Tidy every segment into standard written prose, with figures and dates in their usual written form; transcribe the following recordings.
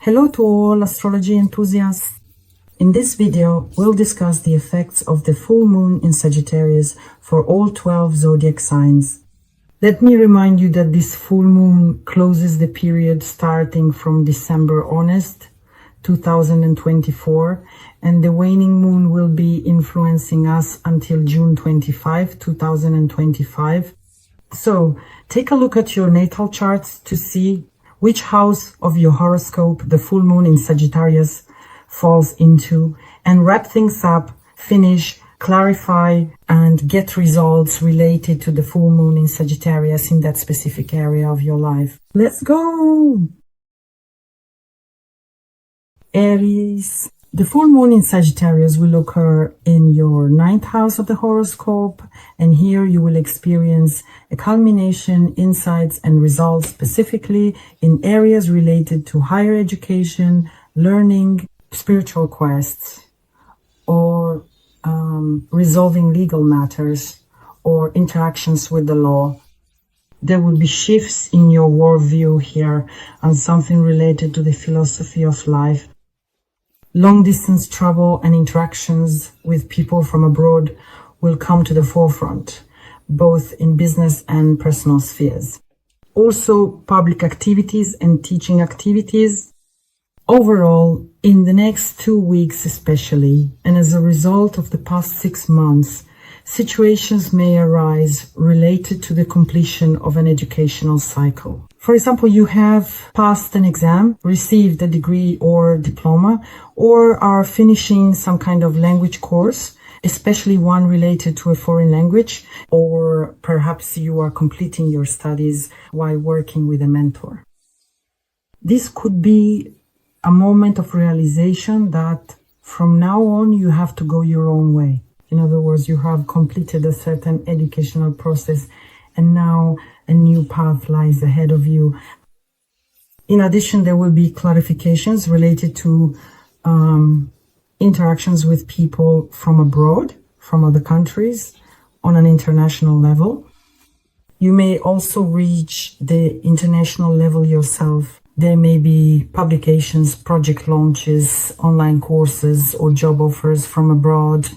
Hello to all astrology enthusiasts. In this video, we'll discuss the effects of the full moon in Sagittarius for all 12 zodiac signs. Let me remind you that this full moon closes the period starting from December onest, 2024, and the waning moon will be influencing us until June 25, 2025. So, take a look at your natal charts to see which house of your horoscope the full moon in Sagittarius falls into, and wrap things up, finish, clarify, and get results related to the full moon in Sagittarius in that specific area of your life. Let's go! Aries. The full moon in Sagittarius will occur in your 9th house of the horoscope, and here you will experience a culmination, insights, and results specifically in areas related to higher education, learning, spiritual quests, or resolving legal matters or interactions with the law. There will be shifts in your worldview here and something related to the philosophy of life. Long-distance travel and interactions with people from abroad will come to the forefront, both in business and personal spheres. Also, public activities and teaching activities. Overall, in the next 2 weeks especially, and as a result of the past 6 months, situations may arise related to the completion of an educational cycle. For example, you have passed an exam, received a degree or diploma, or are finishing some kind of language course, especially one related to a foreign language, or perhaps you are completing your studies while working with a mentor. This could be a moment of realization that from now on you have to go your own way. In other words, you have completed a certain educational process and now a new path lies ahead of you. In addition, there will be clarifications related to interactions with people from abroad, from other countries, on an international level. You may also reach the international level yourself. There may be publications, project launches, online courses, or job offers from abroad.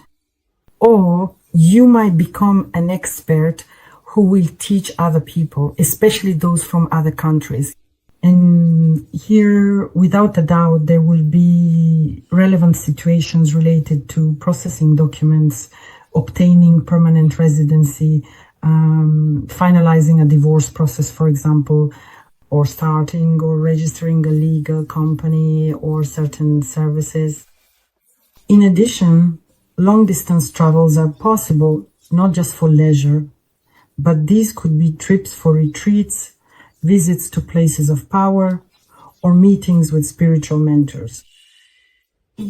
Or you might become an expert who will teach other people, especially those from other countries. And here, without a doubt, there will be relevant situations related to processing documents, obtaining permanent residency, finalizing a divorce process, for example, or starting or registering a legal company or certain services. In addition, long-distance travels are possible, not just for leisure, but these could be trips for retreats, visits to places of power, or meetings with spiritual mentors.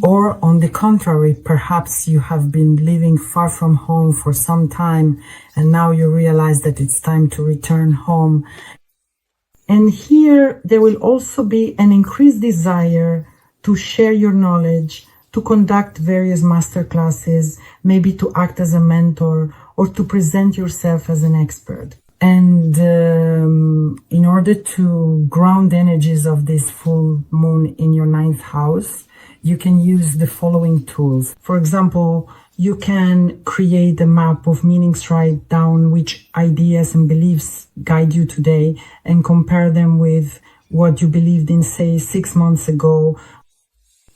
Or on the contrary, perhaps you have been living far from home for some time and now you realize that it's time to return home. And here there will also be an increased desire to share your knowledge, to conduct various master classes, maybe to act as a mentor, or to present yourself as an expert. And in order to ground the energies of this full moon in your 9th house, you can use the following tools. For example, you can create a map of meanings, write down which ideas and beliefs guide you today, and compare them with what you believed in, say, 6 months ago.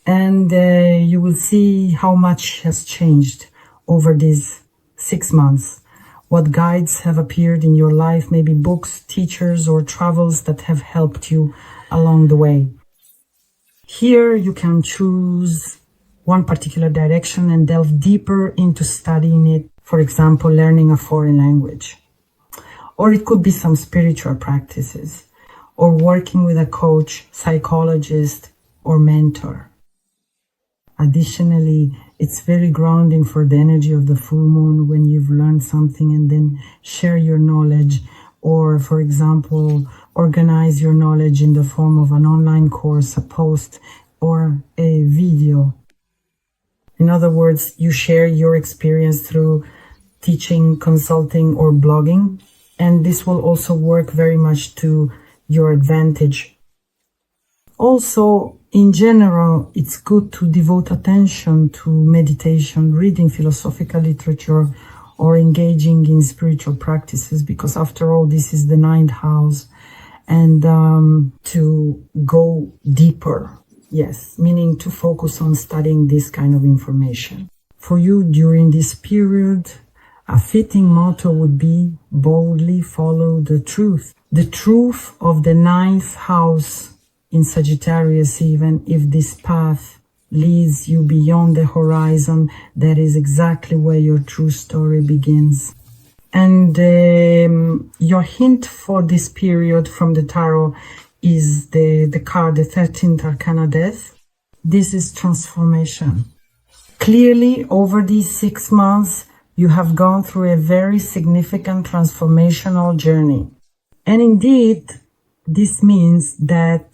And you will see how much has changed over these 6 months. What guides have appeared in your life, maybe books, teachers, or travels that have helped you along the way. Here you can choose one particular direction and delve deeper into studying it, for example, learning a foreign language. Or it could be some spiritual practices, or working with a coach, psychologist, or mentor. Additionally, it's very grounding for the energy of the full moon when you've learned something and then share your knowledge, or, for example, organize your knowledge in the form of an online course, a post, or a video. In other words, you share your experience through teaching, consulting, or blogging, and this will also work very much to your advantage. Also, in general, it's good to devote attention to meditation, reading philosophical literature, or engaging in spiritual practices, because after all, this is the ninth house, and to go deeper. Yes, meaning to focus on studying this kind of information. For you during this period, a fitting motto would be boldly follow the truth. The truth of the ninth house in Sagittarius, even if this path leads you beyond the horizon, that is exactly where your true story begins. And your hint for this period from the tarot is the card, the 13th Arcana Death. This is transformation. Clearly, over these 6 months, you have gone through a very significant transformational journey. And indeed, this means that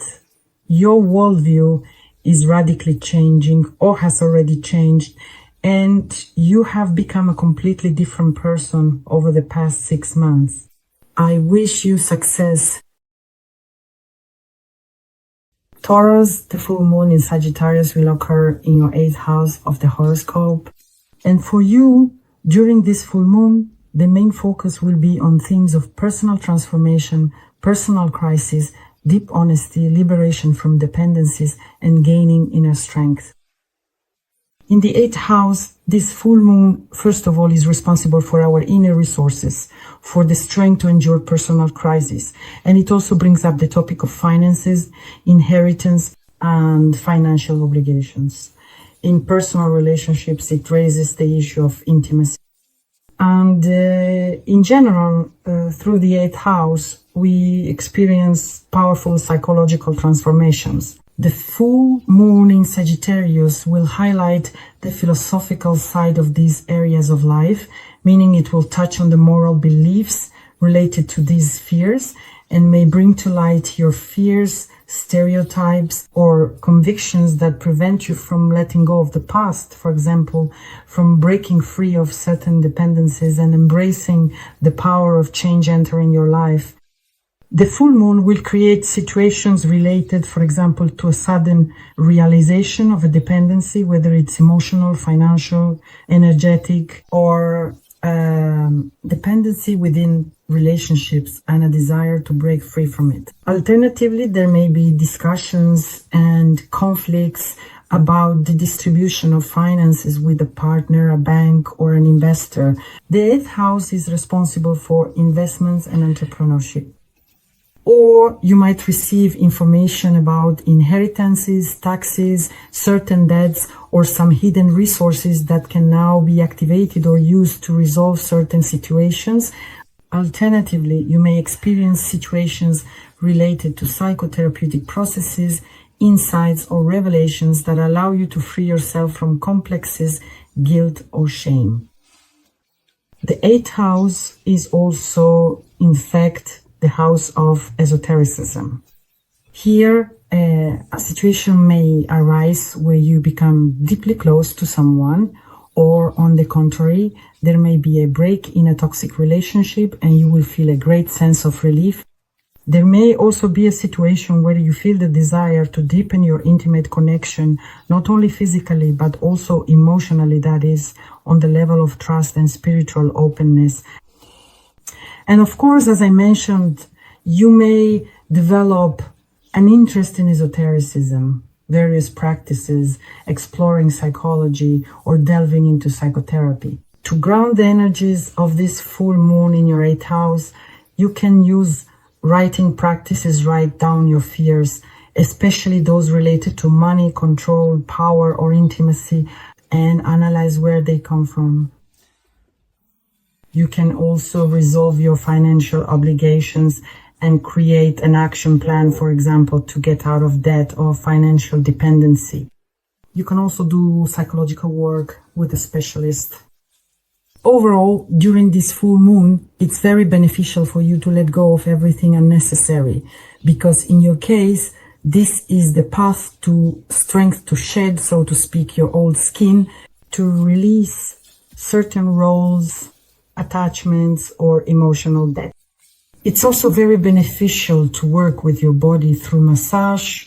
your worldview is radically changing or has already changed, and you have become a completely different person over the past 6 months. I wish you success. Taurus, the full moon in Sagittarius will occur in your 8th house of the horoscope. And for you, during this full moon, the main focus will be on themes of personal transformation, personal crisis, deep honesty, liberation from dependencies, and gaining inner strength. In the 8th house, this full moon, first of all, is responsible for our inner resources, for the strength to endure personal crises. And it also brings up the topic of finances, inheritance, and financial obligations. In personal relationships, it raises the issue of intimacy. And in general, through the 8th house, we experience powerful psychological transformations. The full moon in Sagittarius will highlight the philosophical side of these areas of life, meaning it will touch on the moral beliefs related to these fears and may bring to light your fears, stereotypes, or convictions that prevent you from letting go of the past. For example, from breaking free of certain dependencies and embracing the power of change entering your life. The full moon will create situations related, for example, to a sudden realization of a dependency, whether it's emotional, financial, energetic, or dependency within relationships and a desire to break free from it. Alternatively, there may be discussions and conflicts about the distribution of finances with a partner, a bank, or an investor. The 8th house is responsible for investments and entrepreneurship. Or you might receive information about inheritances, taxes, certain debts, or some hidden resources that can now be activated or used to resolve certain situations. Alternatively, you may experience situations related to psychotherapeutic processes, insights, or revelations that allow you to free yourself from complexes, guilt, or shame. The 8th house is also, in fact, the house of esotericism. Here, a situation may arise where you become deeply close to someone, or on the contrary, there may be a break in a toxic relationship and you will feel a great sense of relief. There may also be a situation where you feel the desire to deepen your intimate connection, not only physically, but also emotionally, that is, on the level of trust and spiritual openness. And of course, as I mentioned, you may develop an interest in esotericism, various practices, exploring psychology, or delving into psychotherapy. To ground the energies of this full moon in your 8th house, you can use writing practices, write down your fears, especially those related to money, control, power, or intimacy, and analyze where they come from. You can also resolve your financial obligations and create an action plan, for example, to get out of debt or financial dependency. You can also do psychological work with a specialist. Overall, during this full moon, it's very beneficial for you to let go of everything unnecessary, because in your case, this is the path to strength, to shed, so to speak, your old skin, to release certain roles, attachments, or emotional debt. It's also very beneficial to work with your body through massage,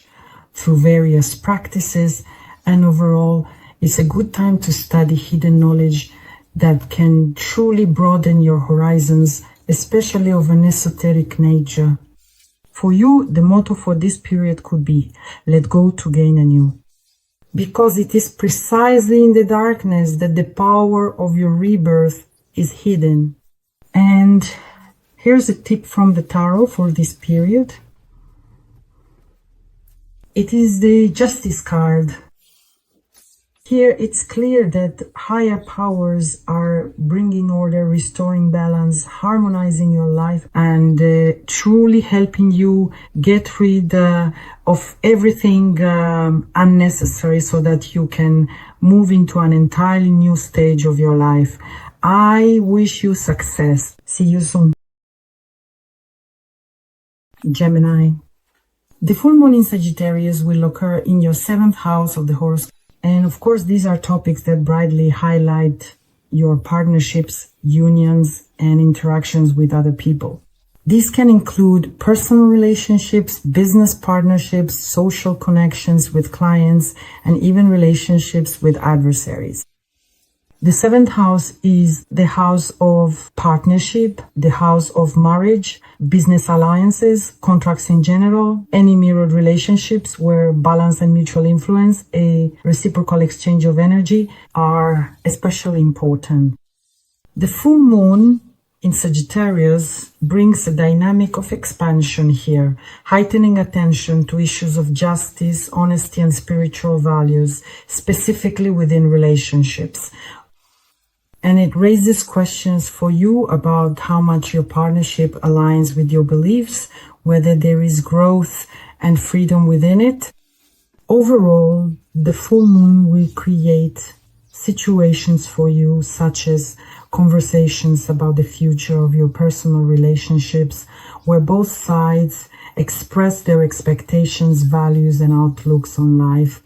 through various practices, and overall, it's a good time to study hidden knowledge that can truly broaden your horizons, especially of an esoteric nature. For you, the motto for this period could be, let go to gain anew. Because it is precisely in the darkness that the power of your rebirth is hidden. And here's a tip from the tarot for this period. It is the Justice card. Here it's clear that higher powers are bringing order, restoring balance, harmonizing your life, and truly helping you get rid of everything unnecessary so that you can move into an entirely new stage of your life. I wish you success. See you soon. Gemini. The full moon in Sagittarius will occur in your 7th house of the horoscope. And of course, these are topics that brightly highlight your partnerships, unions, and interactions with other people. These can include personal relationships, business partnerships, social connections with clients, and even relationships with adversaries. The 7th house is the house of partnership, the house of marriage, business alliances, contracts in general, any mirrored relationships where balance and mutual influence, a reciprocal exchange of energy are especially important. The full moon in Sagittarius brings a dynamic of expansion here, heightening attention to issues of justice, honesty, and spiritual values, specifically within relationships. And it raises questions for you about how much your partnership aligns with your beliefs, whether there is growth and freedom within it. Overall, the full moon will create situations for you, such as conversations about the future of your personal relationships, where both sides express their expectations, values, and outlooks on life.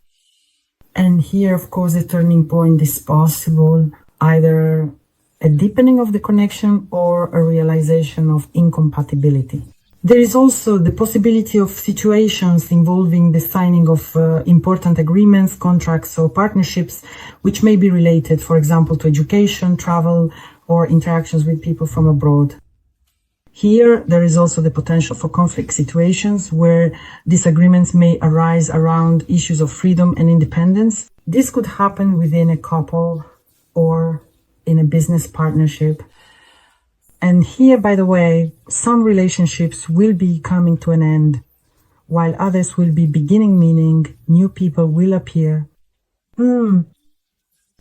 And here, of course, a turning point is possible. Either a deepening of the connection or a realization of incompatibility. There is also the possibility of situations involving the signing of important agreements, contracts, or partnerships, which may be related, for example, to education, travel, or interactions with people from abroad. Here, there is also the potential for conflict situations where disagreements may arise around issues of freedom and independence. This could happen within a couple or in a business partnership. And here, by the way, some relationships will be coming to an end, while others will be beginning, meaning new people will appear.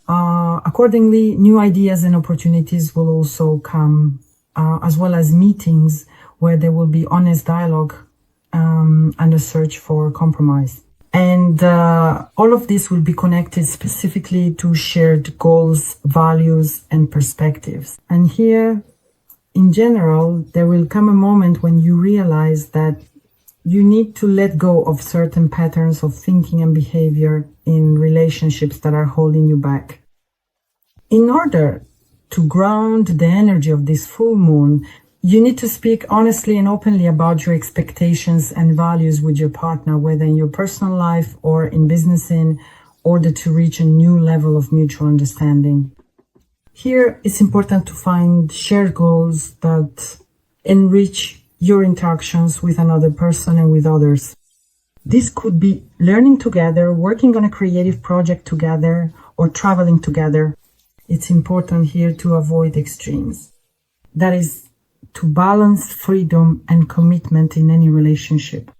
Accordingly, new ideas and opportunities will also come, as well as meetings where there will be honest dialogue and a search for compromise. And all of this will be connected specifically to shared goals, values, and perspectives. And here, in general, there will come a moment when you realize that you need to let go of certain patterns of thinking and behavior in relationships that are holding you back. In order to ground the energy of this full moon, you need to speak honestly and openly about your expectations and values with your partner, whether in your personal life or in business, in order to reach a new level of mutual understanding. Here, it's important to find shared goals that enrich your interactions with another person and with others. This could be learning together, working on a creative project together, or traveling together. It's important here to avoid extremes. That is, to balance freedom and commitment in any relationship.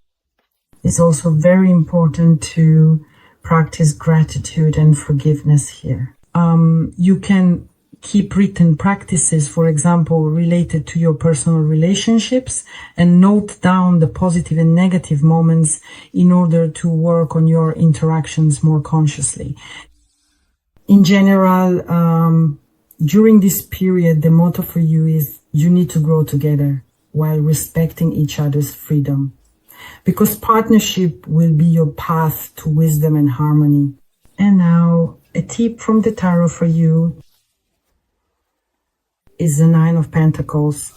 It's also very important to practice gratitude and forgiveness here. You can keep written practices, for example, related to your personal relationships, and note down the positive and negative moments in order to work on your interactions more consciously. In general, during this period, the motto for you is you need to grow together while respecting each other's freedom, because partnership will be your path to wisdom and harmony. And now, a tip from the tarot for you is the 9 of Pentacles.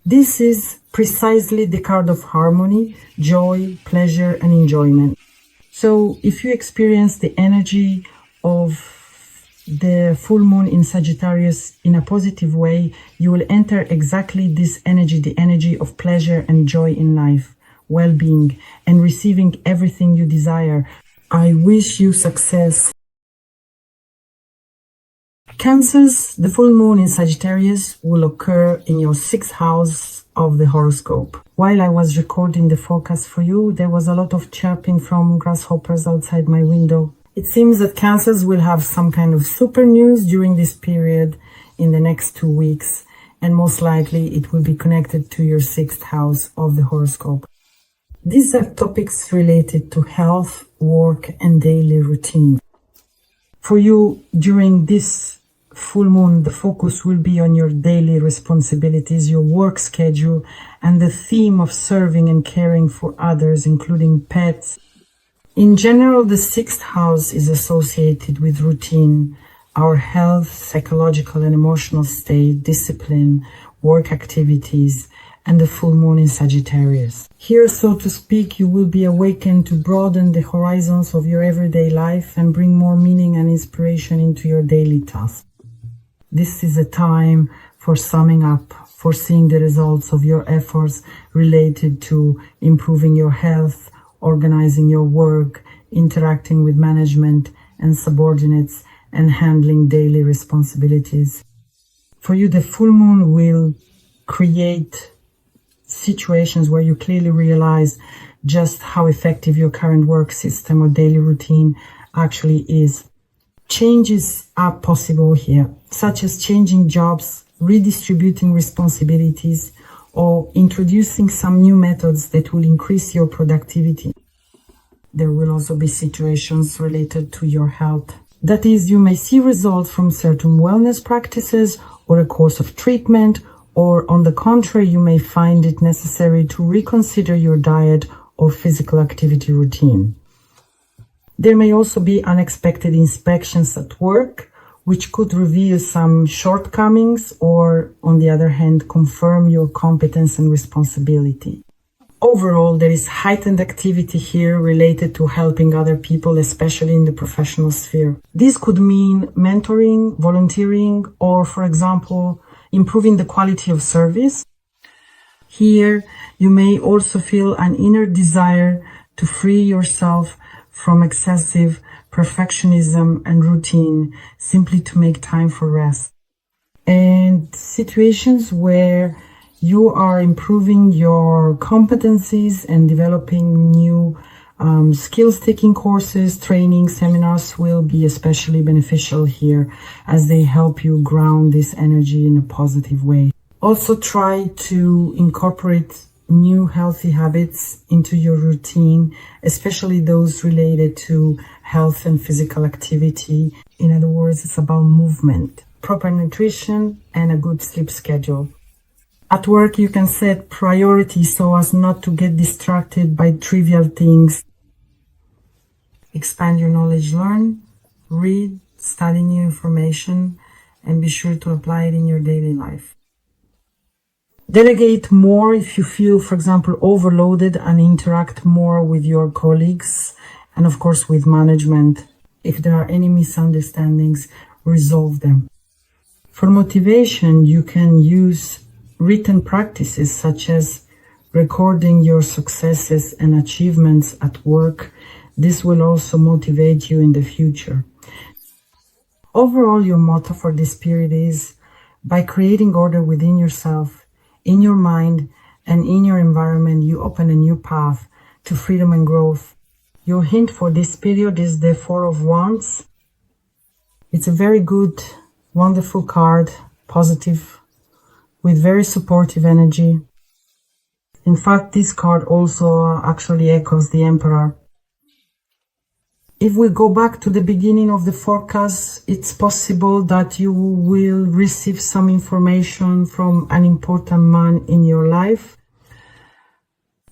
This is precisely the card of harmony, joy, pleasure, and enjoyment. So if you experience the energy of the full moon in Sagittarius in a positive way, you will enter exactly this energy, the energy of pleasure and joy in life, well-being, and receiving everything you desire. I wish you success. Cancers, the full moon in Sagittarius will occur in your 6th house of the horoscope. While I was recording the forecast for you, there was a lot of chirping from grasshoppers outside my window. It seems that Cancers will have some kind of super news during this period in the next 2 weeks, and most likely it will be connected to your 6th house of the horoscope. These are topics related to health, work, and daily routine. For you, during this full moon, the focus will be on your daily responsibilities, your work schedule, and the theme of serving and caring for others, including pets. In general, the 6th house is associated with routine, our health, psychological and emotional state, discipline, work activities, and the full moon in Sagittarius. Here, so to speak, you will be awakened to broaden the horizons of your everyday life and bring more meaning and inspiration into your daily tasks. This is a time for summing up, for seeing the results of your efforts related to improving your health, organizing your work, interacting with management and subordinates, and handling daily responsibilities. For you, the full moon will create situations where you clearly realize just how effective your current work system or daily routine actually is. Changes are possible here, such as changing jobs, redistributing responsibilities, or introducing some new methods that will increase your productivity. There will also be situations related to your health. That is, you may see results from certain wellness practices or a course of treatment, or on the contrary, you may find it necessary to reconsider your diet or physical activity routine. There may also be unexpected inspections at work, which could reveal some shortcomings or, on the other hand, confirm your competence and responsibility. Overall, there is heightened activity here related to helping other people, especially in the professional sphere. This could mean mentoring, volunteering, or, for example, improving the quality of service. Here, you may also feel an inner desire to free yourself from excessive perfectionism and routine, simply to make time for rest. And situations where you are improving your competencies and developing new skills-taking courses, training, seminars will be especially beneficial here, as they help you ground this energy in a positive way. Also try to incorporate new healthy habits into your routine, especially those related to health and physical activity. In other words, it's about movement, proper nutrition, and a good sleep schedule. At work, you can set priorities so as not to get distracted by trivial things. Expand your knowledge, learn, read, study new information, and be sure to apply it in your daily life. Delegate more if you feel, for example, overloaded, and interact more with your colleagues and, of course, with management. If there are any misunderstandings, resolve them. For motivation, you can use written practices such as recording your successes and achievements at work. This will also motivate you in the future. Overall, your motto for this period is, by creating order within yourself, in your mind, and in your environment, you open a new path to freedom and growth. Your hint for this period is the Four of Wands. It's a very good, wonderful card, positive, with very supportive energy. In fact, this card also actually echoes the Emperor. If we go back to the beginning of the forecast, it's possible that you will receive some information from an important man in your life.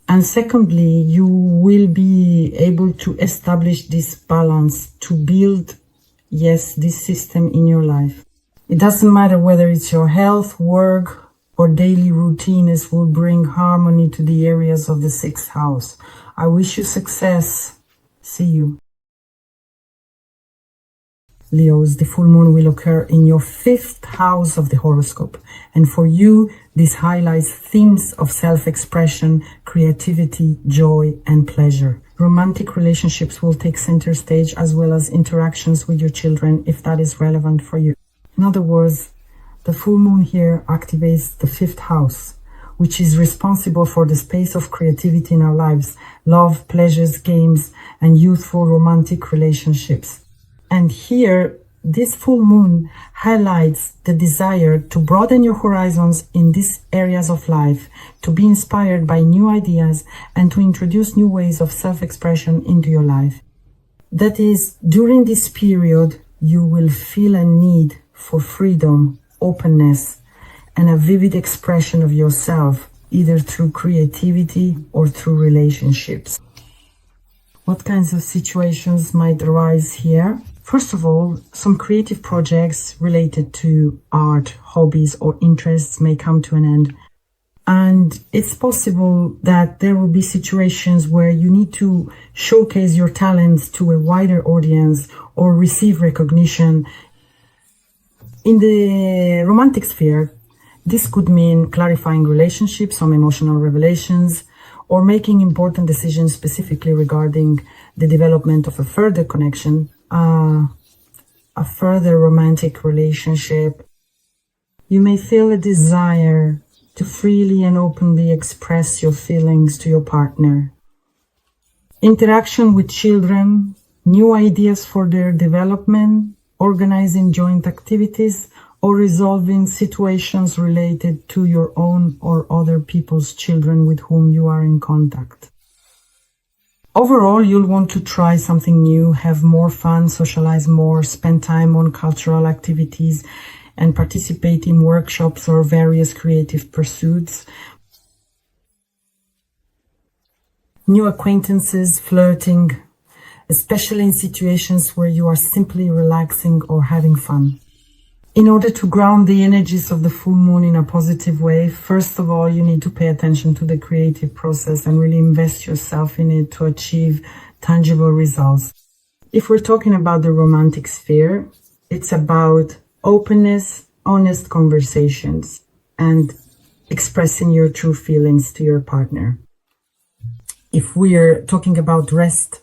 And secondly, you will be able to establish this balance to build, yes, this system in your life. It doesn't matter whether it's your health, work, or daily routines will bring harmony to the areas of the 6th house. I wish you success. See you. Leos, the full moon will occur in your 5th house of the horoscope. And for you, this highlights themes of self-expression, creativity, joy, and pleasure. Romantic relationships will take center stage, as well as interactions with your children, if that is relevant for you. In other words, the full moon here activates the 5th house, which is responsible for the space of creativity in our lives, love, pleasures, games, and youthful romantic relationships. And here, this full moon highlights the desire to broaden your horizons in these areas of life, to be inspired by new ideas, and to introduce new ways of self-expression into your life. That is, during this period, you will feel a need for freedom, openness, and a vivid expression of yourself, either through creativity or through relationships. What kinds of situations might arise here? First of all, some creative projects related to art, hobbies, or interests may come to an end. And it's possible that there will be situations where you need to showcase your talents to a wider audience or receive recognition. In the romantic sphere, this could mean clarifying relationships, some emotional revelations, or making important decisions specifically regarding the development of a further connection, a further romantic relationship. You may feel a desire to freely and openly express your feelings to your partner. Interaction with children, new ideas for their development, organizing joint activities, or resolving situations related to your own or other people's children with whom you are in contact. Overall, you'll want to try something new, have more fun, socialize more, spend time on cultural activities, and participate in workshops or various creative pursuits. New acquaintances, flirting, especially in situations where you are simply relaxing or having fun. In order to ground the energies of the full moon in a positive way, first of all, you need to pay attention to the creative process and really invest yourself in it to achieve tangible results. If we're talking about the romantic sphere, it's about openness, honest conversations, and expressing your true feelings to your partner. If we're talking about rest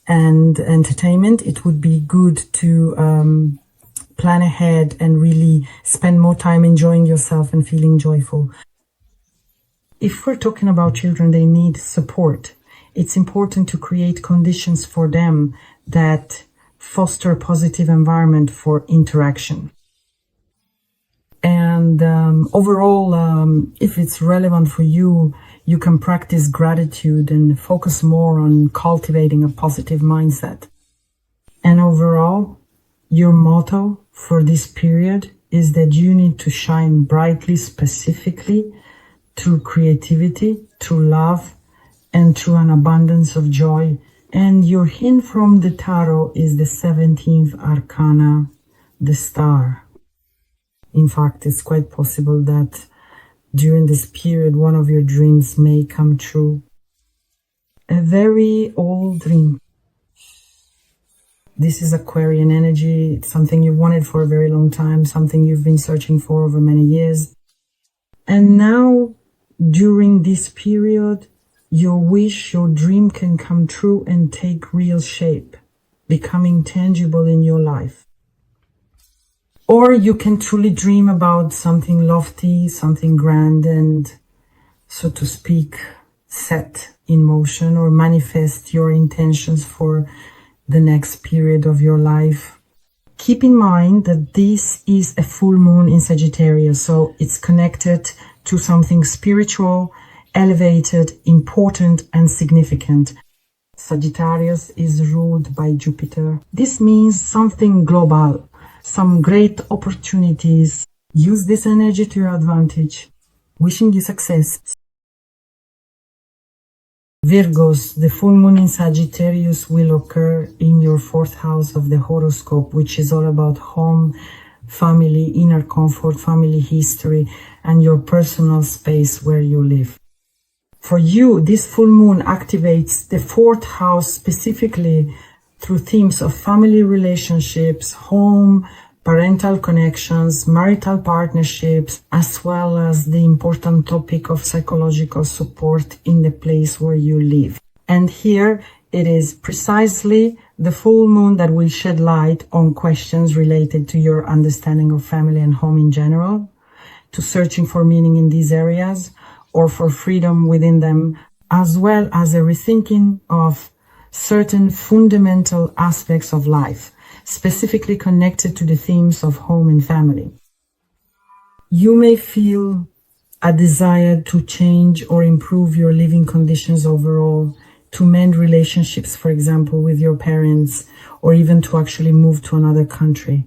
and entertainment, it would be good to plan ahead and really spend more time enjoying yourself and feeling joyful. If we're talking about children, they need support. It's important to create conditions for them that foster a positive environment for interaction. And overall, if it's relevant for you, you can practice gratitude and focus more on cultivating a positive mindset. And overall, your motto for this period is that you need to shine brightly, specifically through creativity, through love, and through an abundance of joy. And your hint from the tarot is the 17th arcana, the star. In fact, it's quite possible that during this period, one of your dreams may come true. A very old dream. This is Aquarian energy. It's something you've wanted for a very long time, something you've been searching for over many years. And now, during this period, your wish, your dream can come true and take real shape, becoming tangible in your life. Or you can truly dream about something lofty, something grand and, so to speak, set in motion or manifest your intentions for the next period of your life. Keep in mind that this is a full moon in Sagittarius, so it's connected to something spiritual, elevated, important, and significant. Sagittarius is ruled by Jupiter. This means something global, some great opportunities. Use this energy to your advantage. Wishing you success. Virgos, the full moon in Sagittarius will occur in your 4th house of the horoscope, which is all about home, family, inner comfort, family history, and your personal space where you live. For you, this full moon activates the fourth house specifically through themes of family relationships, home, parental connections, marital partnerships, as well as the important topic of psychological support in the place where you live. And here it is precisely the full moon that will shed light on questions related to your understanding of family and home in general, to searching for meaning in these areas or for freedom within them, as well as a rethinking of certain fundamental aspects of life, specifically connected to the themes of home and family. You may feel a desire to change or improve your living conditions overall, to mend relationships, for example, with your parents, or even to actually move to another country.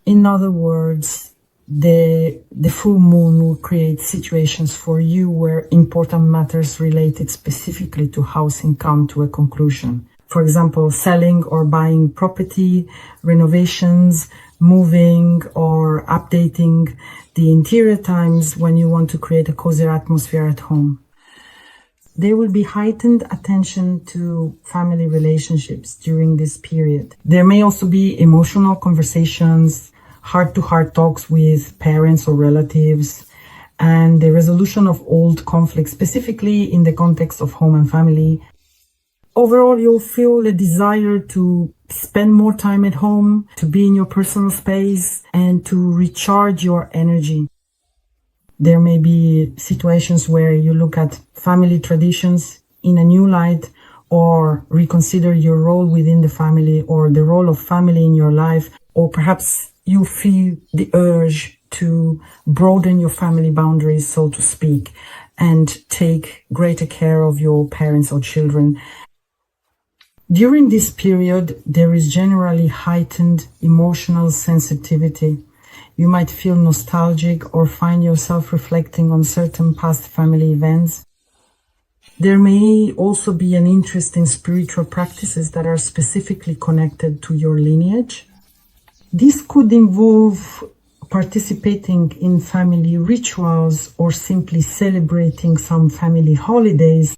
In other words, the full moon will create situations for you where important matters related specifically to housing come to a conclusion. For example, selling or buying property, renovations, moving or updating the interior times when you want to create a cozy atmosphere at home. There will be heightened attention to family relationships during this period. There may also be emotional conversations, heart-to-heart talks with parents or relatives, and the resolution of old conflicts, specifically in the context of home and family. Overall, you'll feel a desire to spend more time at home, to be in your personal space, and to recharge your energy. There may be situations where you look at family traditions in a new light, or reconsider your role within the family or the role of family in your life, or perhaps you feel the urge to broaden your family boundaries, so to speak, and take greater care of your parents or children. During this period, there is generally heightened emotional sensitivity. You might feel nostalgic or find yourself reflecting on certain past family events. There may also be an interest in spiritual practices that are specifically connected to your lineage. This could involve participating in family rituals or simply celebrating some family holidays.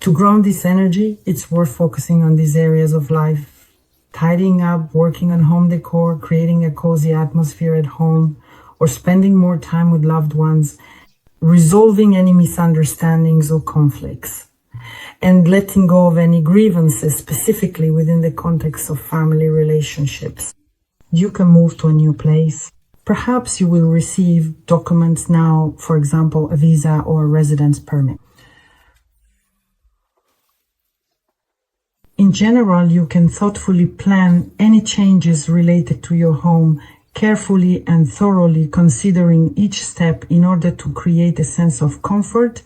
To ground this energy, it's worth focusing on these areas of life: tidying up, working on home decor, creating a cozy atmosphere at home, or spending more time with loved ones, resolving any misunderstandings or conflicts, and letting go of any grievances, specifically within the context of family relationships. You can move to a new place. Perhaps you will receive documents now, for example, a visa or a residence permit. In general, you can thoughtfully plan any changes related to your home, carefully and thoroughly considering each step in order to create a sense of comfort.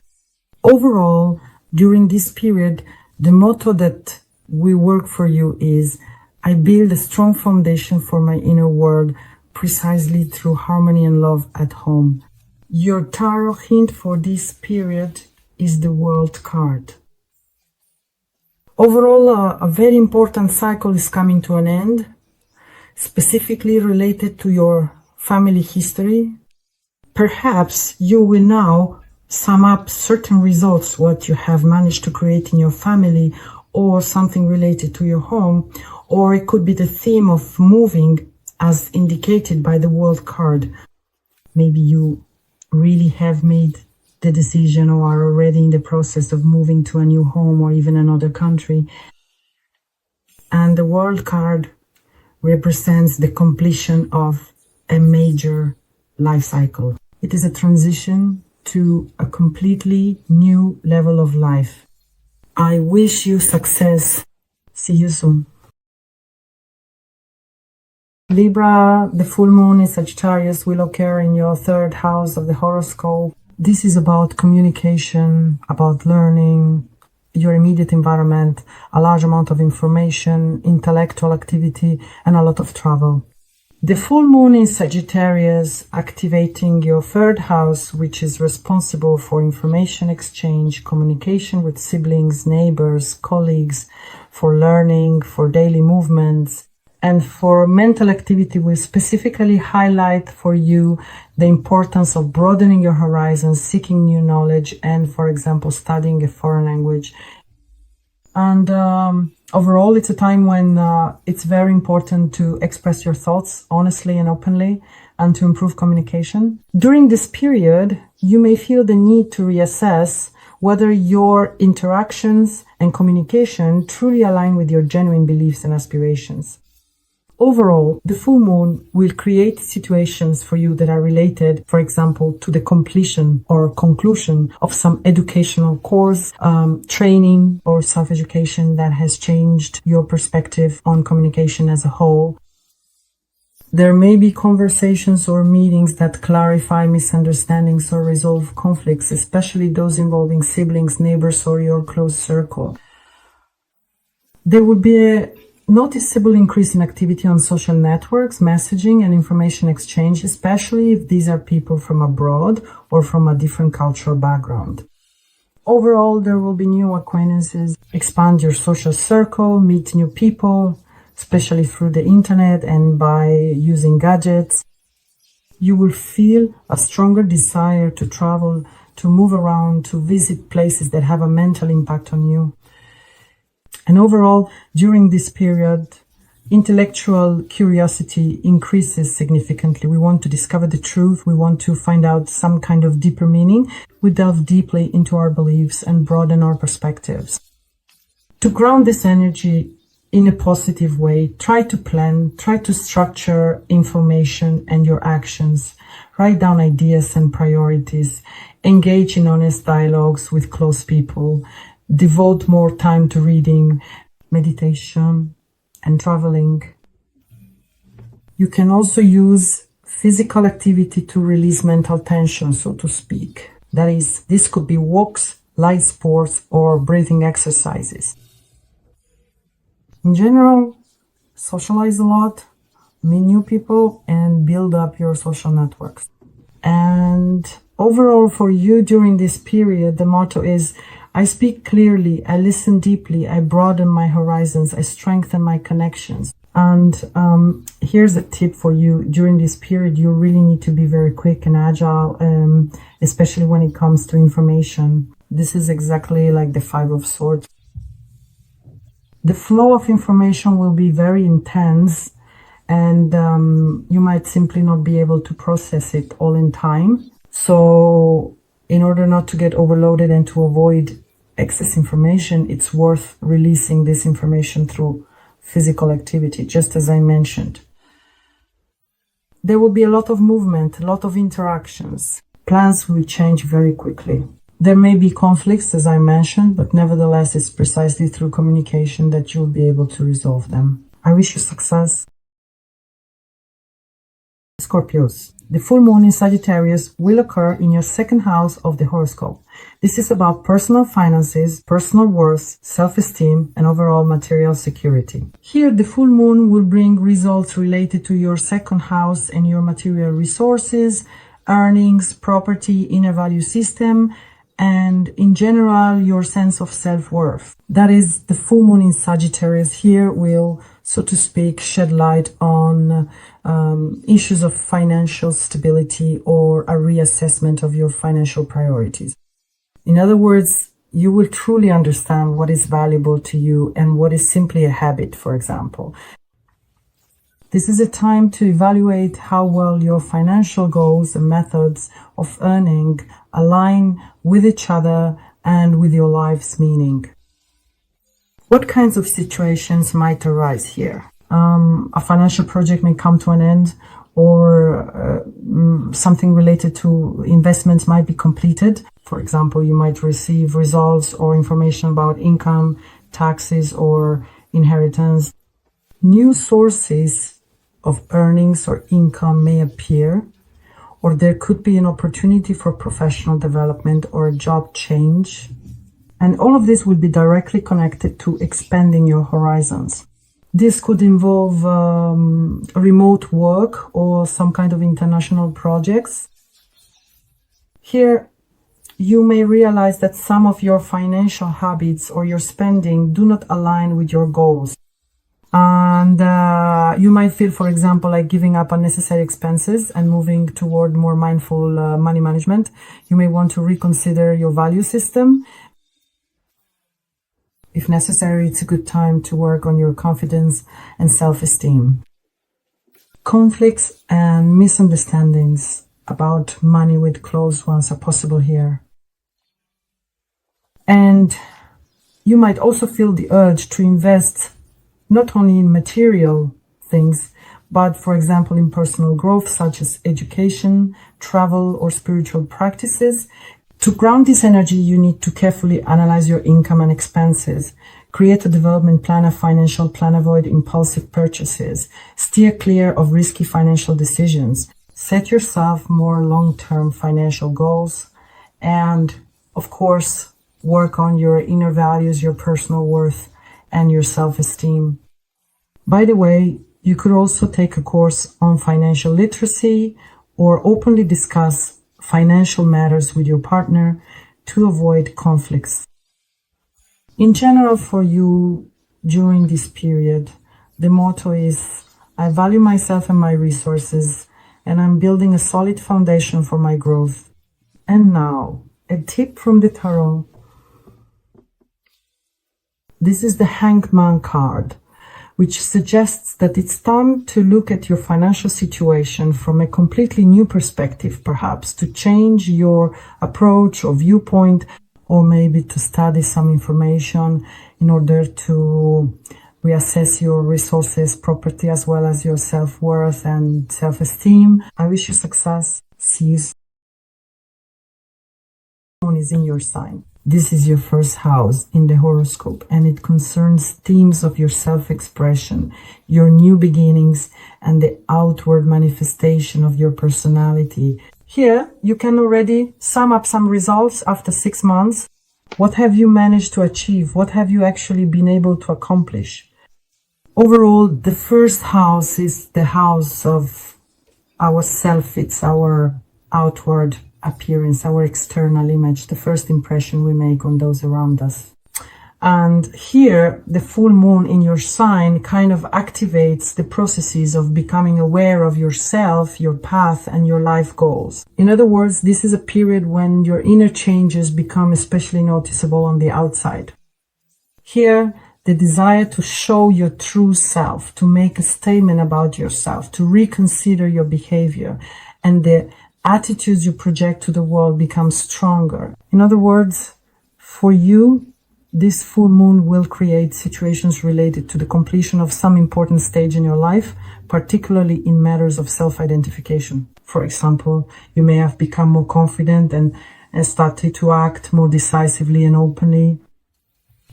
Overall, during this period, the motto that will work for you is: I build a strong foundation for my inner world precisely through harmony and love at home. Your tarot hint for this period is the World card. Overall, a very important cycle is coming to an end, specifically related to your family history. Perhaps you will now sum up certain results, what you have managed to create in your family, or something related to your home, or it could be the theme of moving as indicated by the World card. Maybe you really have made the decision or are already in the process of moving to a new home or even another country. And the World card represents the completion of a major life cycle. It is a transition to a completely new level of life. I wish you success. See you soon. Libra, the full moon in Sagittarius will occur in your third house of the horoscope. This is about communication, about learning, your immediate environment, a large amount of information, intellectual activity, and a lot of travel. The full moon in Sagittarius activating your third house, which is responsible for information exchange, communication with siblings, neighbors, colleagues, for learning, for daily movements. And for mental activity, we specifically highlight for you the importance of broadening your horizons, seeking new knowledge, and, for example, studying a foreign language. And overall, it's a time when it's very important to express your thoughts honestly and openly and to improve communication. During this period, you may feel the need to reassess whether your interactions and communication truly align with your genuine beliefs and aspirations. Overall, the full moon will create situations for you that are related, for example, to the completion or conclusion of some educational course, training or self-education that has changed your perspective on communication as a whole. There may be conversations or meetings that clarify misunderstandings or resolve conflicts, especially those involving siblings, neighbors, or your close circle. There will be a noticeable increase in activity on social networks, messaging, and information exchange, especially if these are people from abroad or from a different cultural background. Overall, there will be new acquaintances, expand your social circle, meet new people, especially through the internet and by using gadgets. You will feel a stronger desire to travel, to move around, to visit places that have a mental impact on you. And overall, during this period, intellectual curiosity increases significantly. We want to discover the truth. We want to find out some kind of deeper meaning. We delve deeply into our beliefs and broaden our perspectives. To ground this energy in a positive way, try to plan, try to structure information and your actions. Write down ideas and priorities. Engage in honest dialogues with close people. Devote more time to reading, meditation, and traveling. You can also use physical activity to release mental tension, so to speak. That is, this could be walks, light sports, or breathing exercises. In general, socialize a lot, meet new people, and build up your social networks. And overall, for you during this period, the motto is, I speak clearly, I listen deeply, I broaden my horizons, I strengthen my connections. And here's a tip for you. During this period, you really need to be very quick and agile, especially when it comes to information. This is exactly like the Five of Swords. The flow of information will be very intense, and you might simply not be able to process it all in time. So in order not to get overloaded and to avoid excess information, it's worth releasing this information through physical activity, just as I mentioned. There will be a lot of movement, a lot of interactions. Plans will change very quickly. There may be conflicts, as I mentioned, but nevertheless, it's precisely through communication that you'll be able to resolve them. I wish you success. Scorpios. The full moon in Sagittarius will occur in your second house of the horoscope. This is about personal finances, personal worth, self-esteem, and overall material security. Here, the full moon will bring results related to your second house and your material resources, earnings, property, inner value system, and in general, your sense of self-worth. That is, the full moon in Sagittarius here will, so to speak, shed light on issues of financial stability or a reassessment of your financial priorities. In other words, you will truly understand what is valuable to you and what is simply a habit, for example. This is a time to evaluate how well your financial goals and methods of earning align with each other and with your life's meaning. What kinds of situations might arise here? A financial project may come to an end, or something related to investments might be completed. For example, you might receive results or information about income, taxes, or inheritance. New sources of earnings or income may appear, or there could be an opportunity for professional development or a job change. And all of this will be directly connected to expanding your horizons. This could involve remote work or some kind of international projects. Here, you may realize that some of your financial habits or your spending do not align with your goals. And you might feel, for example, like giving up unnecessary expenses and moving toward more mindful money management. You may want to reconsider your value system. If necessary, it's a good time to work on your confidence and self-esteem. Conflicts and misunderstandings about money with close ones are possible here. And you might also feel the urge to invest not only in material things, but for example in personal growth such as education, travel, or spiritual practices. To ground this energy, you need to carefully analyze your income and expenses. Create a development plan, a financial plan, avoid impulsive purchases. Steer clear of risky financial decisions. Set yourself more long-term financial goals. And, of course, work on your inner values, your personal worth, and your self-esteem. By the way, you could also take a course on financial literacy or openly discuss financial matters with your partner to avoid conflicts. In general, for you during this period, the motto is, I value myself and my resources, and I'm building a solid foundation for my growth. And now, a tip from the tarot. This is the Hangman card, which suggests that it's time to look at your financial situation from a completely new perspective, perhaps to change your approach or viewpoint, or maybe to study some information in order to reassess your resources, property, as well as your self-worth and self-esteem. I wish you success. See you soon. Moon is in your sign. This is your first house in the horoscope, and it concerns themes of your self-expression, your new beginnings, and the outward manifestation of your personality. Here, you can already sum up some results after 6 months. What have you managed to achieve? What have you actually been able to accomplish? Overall, the first house is the house of our self. It's our outward appearance, our external image, the first impression we make on those around us. And here, the full moon in your sign kind of activates the processes of becoming aware of yourself, your path, and your life goals. In other words, this is a period when your inner changes become especially noticeable on the outside. Here, the desire to show your true self, to make a statement about yourself, to reconsider your behavior, and the attitudes you project to the world become stronger. In other words, for you, this full moon will create situations related to the completion of some important stage in your life, particularly in matters of self-identification. For example, you may have become more confident and started to act more decisively and openly.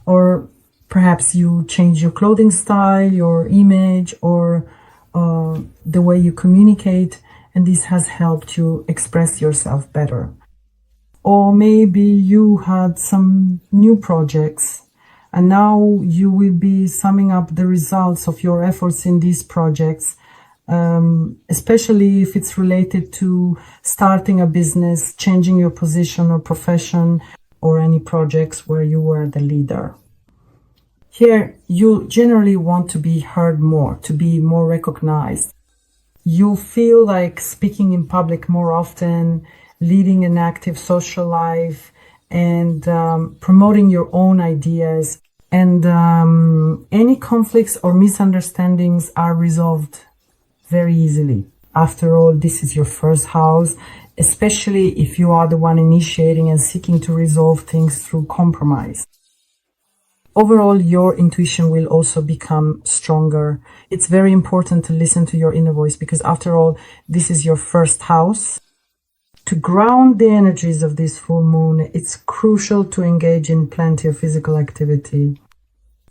Or perhaps you change your clothing style, your image, or the way you communicate, and this has helped you express yourself better. Or maybe you had some new projects and now you will be summing up the results of your efforts in these projects, especially if it's related to starting a business, changing your position or profession, or any projects where you were the leader. Here, you generally want to be heard more, to be more recognized. You feel like speaking in public more often, leading an active social life, and promoting your own ideas. And any conflicts or misunderstandings are resolved very easily. After all, this is your first house, especially if you are the one initiating and seeking to resolve things through compromise. Overall, your intuition will also become stronger. It's very important to listen to your inner voice because after all, this is your first house. To ground the energies of this full moon, it's crucial to engage in plenty of physical activity.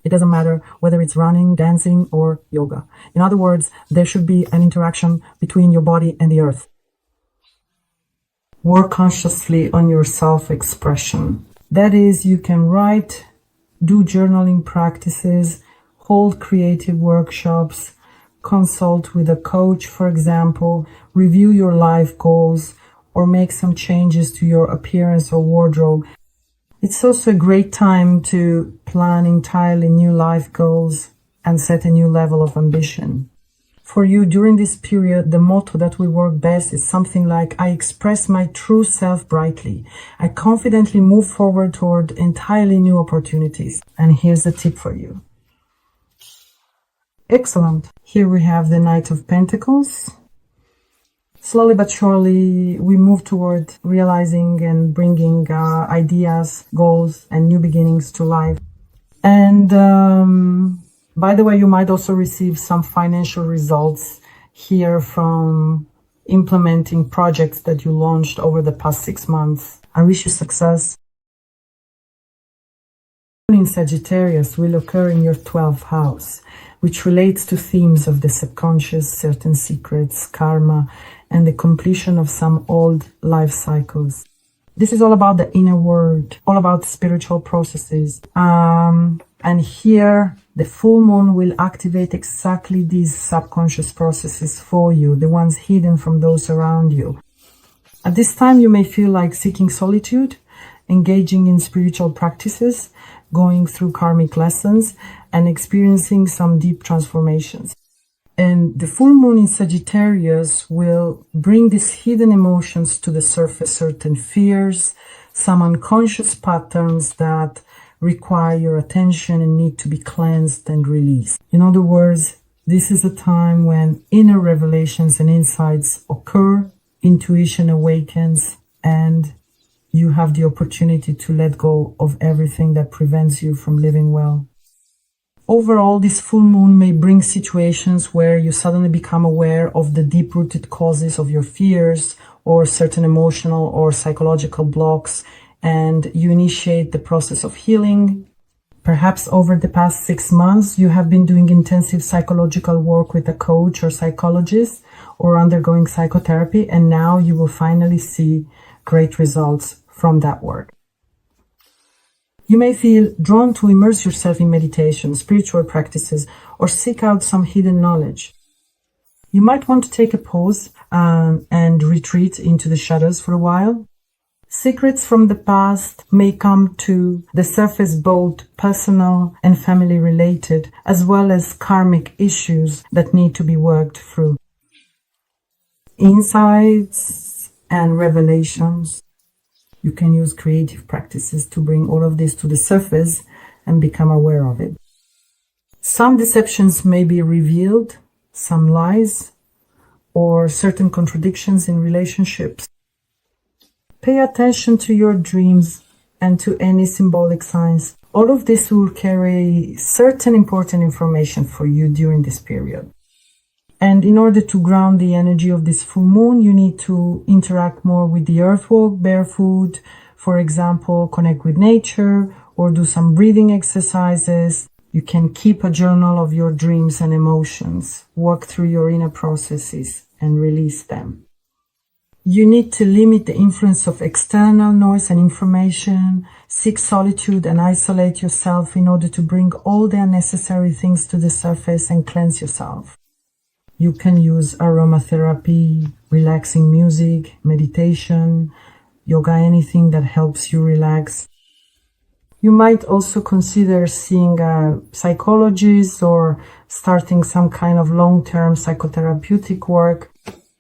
It doesn't matter whether it's running, dancing, or yoga. In other words, there should be an interaction between your body and the earth. Work consciously on your self-expression. That is, you can write, do journaling practices, hold creative workshops, consult with a coach, for example, review your life goals, or make some changes to your appearance or wardrobe. It's also a great time to plan entirely new life goals and set a new level of ambition. For you, during this period, the motto that will work best is something like, I express my true self brightly. I confidently move forward toward entirely new opportunities. And here's a tip for you. Excellent. Here we have the Knight of Pentacles. Slowly but surely, we move toward realizing and bringing ideas, goals, and new beginnings to life. And by the way, you might also receive some financial results here from implementing projects that you launched over the past 6 months. I wish you success. In Sagittarius will occur in your 12th house, which relates to themes of the subconscious, certain secrets, karma, and the completion of some old life cycles. This is all about the inner world, all about spiritual processes. And here, the full moon will activate exactly these subconscious processes for you, the ones hidden from those around you. At this time, you may feel like seeking solitude, engaging in spiritual practices, going through karmic lessons, and experiencing some deep transformations. And the full moon in Sagittarius will bring these hidden emotions to the surface, certain fears, some unconscious patterns that require your attention and need to be cleansed and released. In other words, this is a time when inner revelations and insights occur, intuition awakens, and you have the opportunity to let go of everything that prevents you from living well. Overall, this full moon may bring situations where you suddenly become aware of the deep-rooted causes of your fears or certain emotional or psychological blocks, and you initiate the process of healing. Perhaps over the past 6 months, you have been doing intensive psychological work with a coach or psychologist or undergoing psychotherapy, and now you will finally see great results from that work. You may feel drawn to immerse yourself in meditation, spiritual practices, or seek out some hidden knowledge. You might want to take a pause and retreat into the shadows for a while. Secrets from the past may come to the surface, both personal and family related, as well as karmic issues that need to be worked through. Insights and revelations. You can use creative practices to bring all of this to the surface and become aware of it. Some deceptions may be revealed, some lies, or certain contradictions in relationships. Pay attention to your dreams and to any symbolic signs. All of this will carry certain important information for you during this period. And in order to ground the energy of this full moon, you need to interact more with the earth, walk barefoot, for example, connect with nature, or do some breathing exercises. You can keep a journal of your dreams and emotions, walk through your inner processes and release them. You need to limit the influence of external noise and information, seek solitude and isolate yourself in order to bring all the unnecessary things to the surface and cleanse yourself. You can use aromatherapy, relaxing music, meditation, yoga, anything that helps you relax. You might also consider seeing a psychologist or starting some kind of long-term psychotherapeutic work.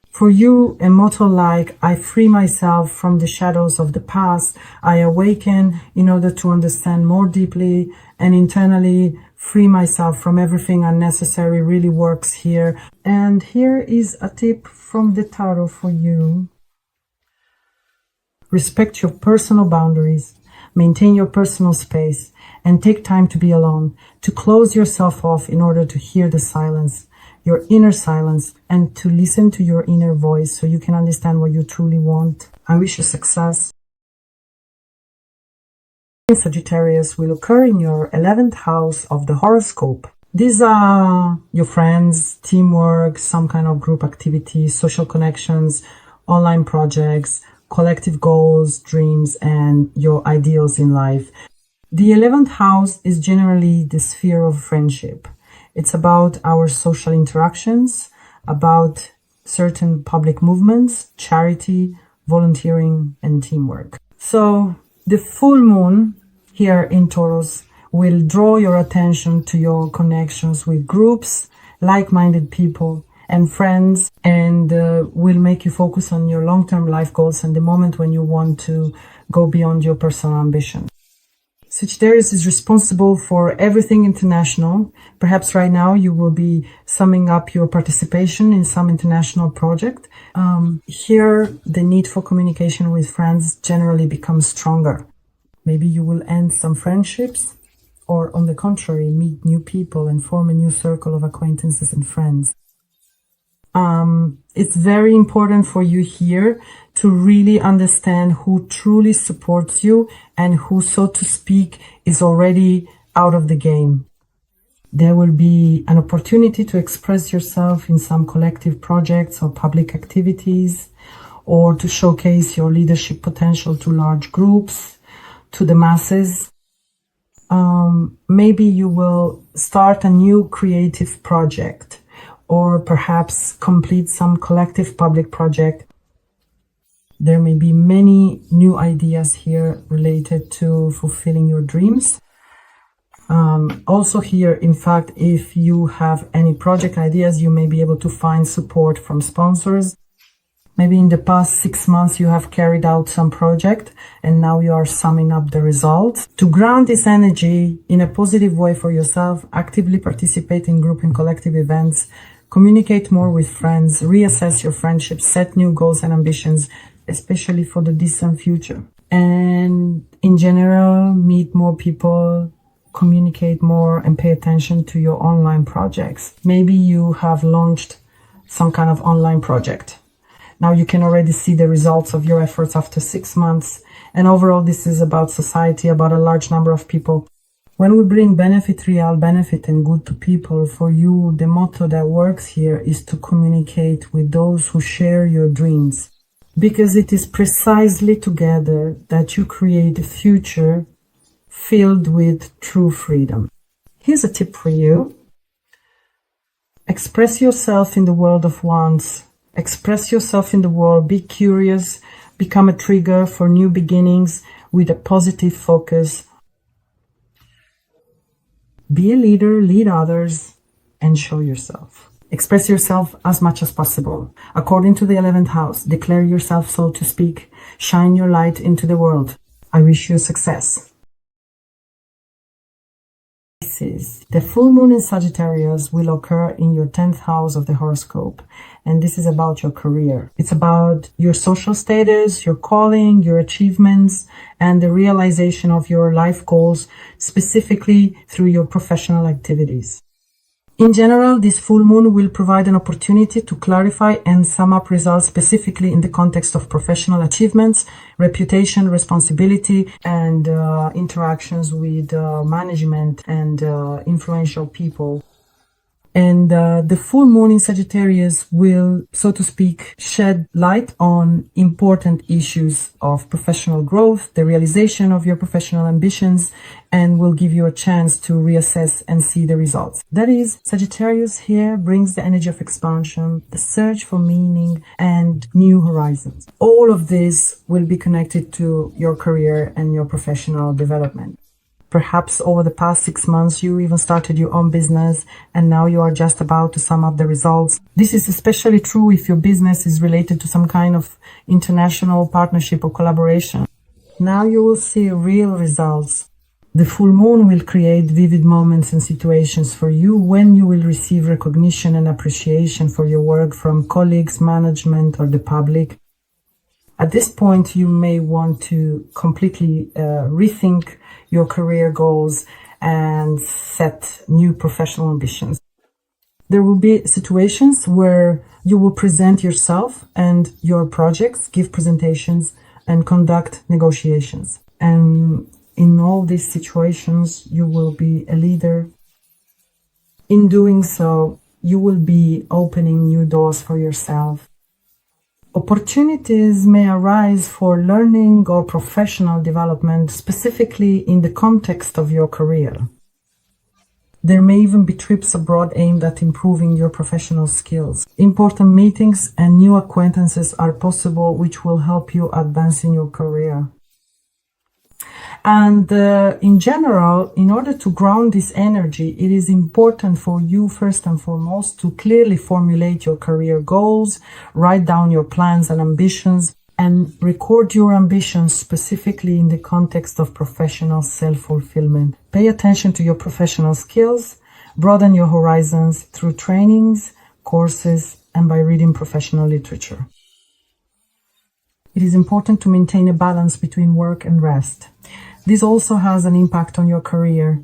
For you, a motto like, I free myself from the shadows of the past, I awaken in order to understand more deeply and internally free myself from everything unnecessary really works here. And here is a tip from the tarot for you. Respect your personal boundaries, maintain your personal space, and take time to be alone, to close yourself off in order to hear the silence, your inner silence, and to listen to your inner voice so you can understand what you truly want. I wish you success. Sagittarius will occur in your 11th house of the horoscope. These are your friends, teamwork, some kind of group activity, social connections, online projects, collective goals, dreams, and your ideals in life. The 11th house is generally the sphere of friendship. It's about our social interactions, about certain public movements, charity, volunteering, and teamwork. So the full moon here in Taurus will draw your attention to your connections with groups, like-minded people and friends, and will make you focus on your long-term life goals and the moment when you want to go beyond your personal ambition. Sagittarius is responsible for everything international. Perhaps right now you will be summing up your participation in some international project. Here, the need for communication with friends generally becomes stronger. Maybe you will end some friendships, or on the contrary, meet new people and form a new circle of acquaintances and friends. It's very important for you here to really understand who truly supports you and who, so to speak, is already out of the game. There will be an opportunity to express yourself in some collective projects or public activities, or to showcase your leadership potential to large groups, to the masses. Maybe you will start a new creative project, or perhaps complete some collective public project. There may be many new ideas here related to fulfilling your dreams. Also here, in fact, if you have any project ideas, you may be able to find support from sponsors. Maybe in the past 6 months you have carried out some project and now you are summing up the results. To ground this energy in a positive way for yourself, actively participate in group and collective events, communicate more with friends, reassess your friendships, set new goals and ambitions, especially for the distant future. And in general, meet more people, communicate more, and pay attention to your online projects. Maybe you have launched some kind of online project. Now you can already see the results of your efforts after 6 months. And overall, this is about society, about a large number of people. When we bring benefit, real benefit and good to people, for you, the motto that works here is to communicate with those who share your dreams. Because it is precisely together that you create a future filled with true freedom. Here's a tip for you. Express yourself in the world of wands. Express yourself in the world. Be curious. Become a trigger for new beginnings with a positive focus. Be a leader, lead others, and show yourself. Express yourself as much as possible. According to the 11th house, declare yourself, so to speak. Shine your light into the world. I wish you success. The full moon in Sagittarius will occur in your 10th house of the horoscope, and this is about your career. It's about your social status, your calling, your achievements, and the realization of your life goals, specifically through your professional activities. In general, this full moon will provide an opportunity to clarify and sum up results specifically in the context of professional achievements, reputation, responsibility, and interactions with management and influential people. And the full moon in Sagittarius will, so to speak, shed light on important issues of professional growth, the realization of your professional ambitions, and will give you a chance to reassess and see the results. That is, Sagittarius here brings the energy of expansion, the search for meaning, and new horizons. All of this will be connected to your career and your professional development. Perhaps over the past 6 months, you even started your own business and now you are just about to sum up the results. This is especially true if your business is related to some kind of international partnership or collaboration. Now you will see real results. The full moon will create vivid moments and situations for you when you will receive recognition and appreciation for your work from colleagues, management, or the public. At this point, you may want to completely rethink your career goals and set new professional ambitions. There will be situations where you will present yourself and your projects, give presentations, and conduct negotiations. And in all these situations, you will be a leader. In doing so, you will be opening new doors for yourself. Opportunities may arise for learning or professional development, specifically in the context of your career. There may even be trips abroad aimed at improving your professional skills. Important meetings and new acquaintances are possible, which will help you advance in your career. And in general, in order to ground this energy, it is important for you, first and foremost, to clearly formulate your career goals, write down your plans and ambitions, and record your ambitions specifically in the context of professional self-fulfillment. Pay attention to your professional skills, broaden your horizons through trainings, courses, and by reading professional literature. It is important to maintain a balance between work and rest. This also has an impact on your career.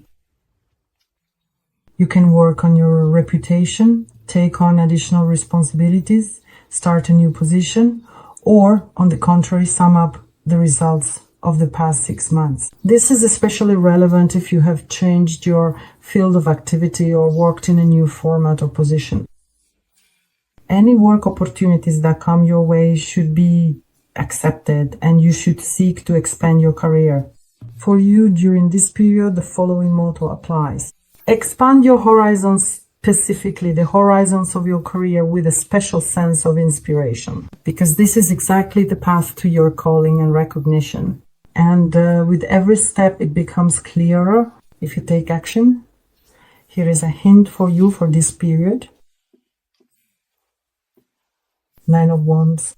You can work on your reputation, take on additional responsibilities, start a new position, or, on the contrary, sum up the results of the past 6 months. This is especially relevant if you have changed your field of activity or worked in a new format or position. Any work opportunities that come your way should be accepted, and you should seek to expand your career. For you, during this period, the following motto applies. Expand your horizons, specifically the horizons of your career, with a special sense of inspiration, because this is exactly the path to your calling and recognition. And with every step, it becomes clearer if you take action. Here is a hint for you for this period. 9 of Wands.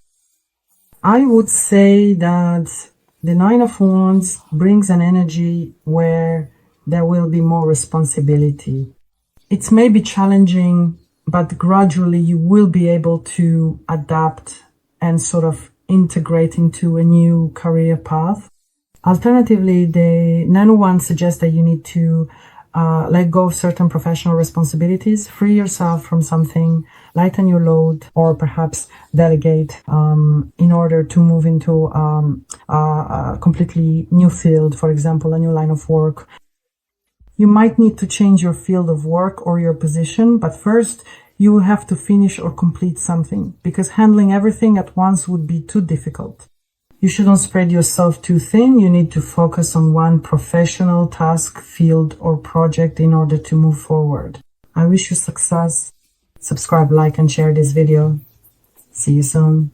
I would say that the 9 of Wands brings an energy where there will be more responsibility. It may be challenging, but gradually you will be able to adapt and sort of integrate into a new career path. Alternatively, the 9 of Wands suggests that you need to let go of certain professional responsibilities, free yourself from something, lighten your load, or perhaps delegate in order to move into a completely new field, for example, a new line of work. You might need to change your field of work or your position, but first you will have to finish or complete something, because handling everything at once would be too difficult. You shouldn't spread yourself too thin. You need to focus on one professional task, field, or project in order to move forward. I wish you success. Subscribe, like, and share this video. See you soon.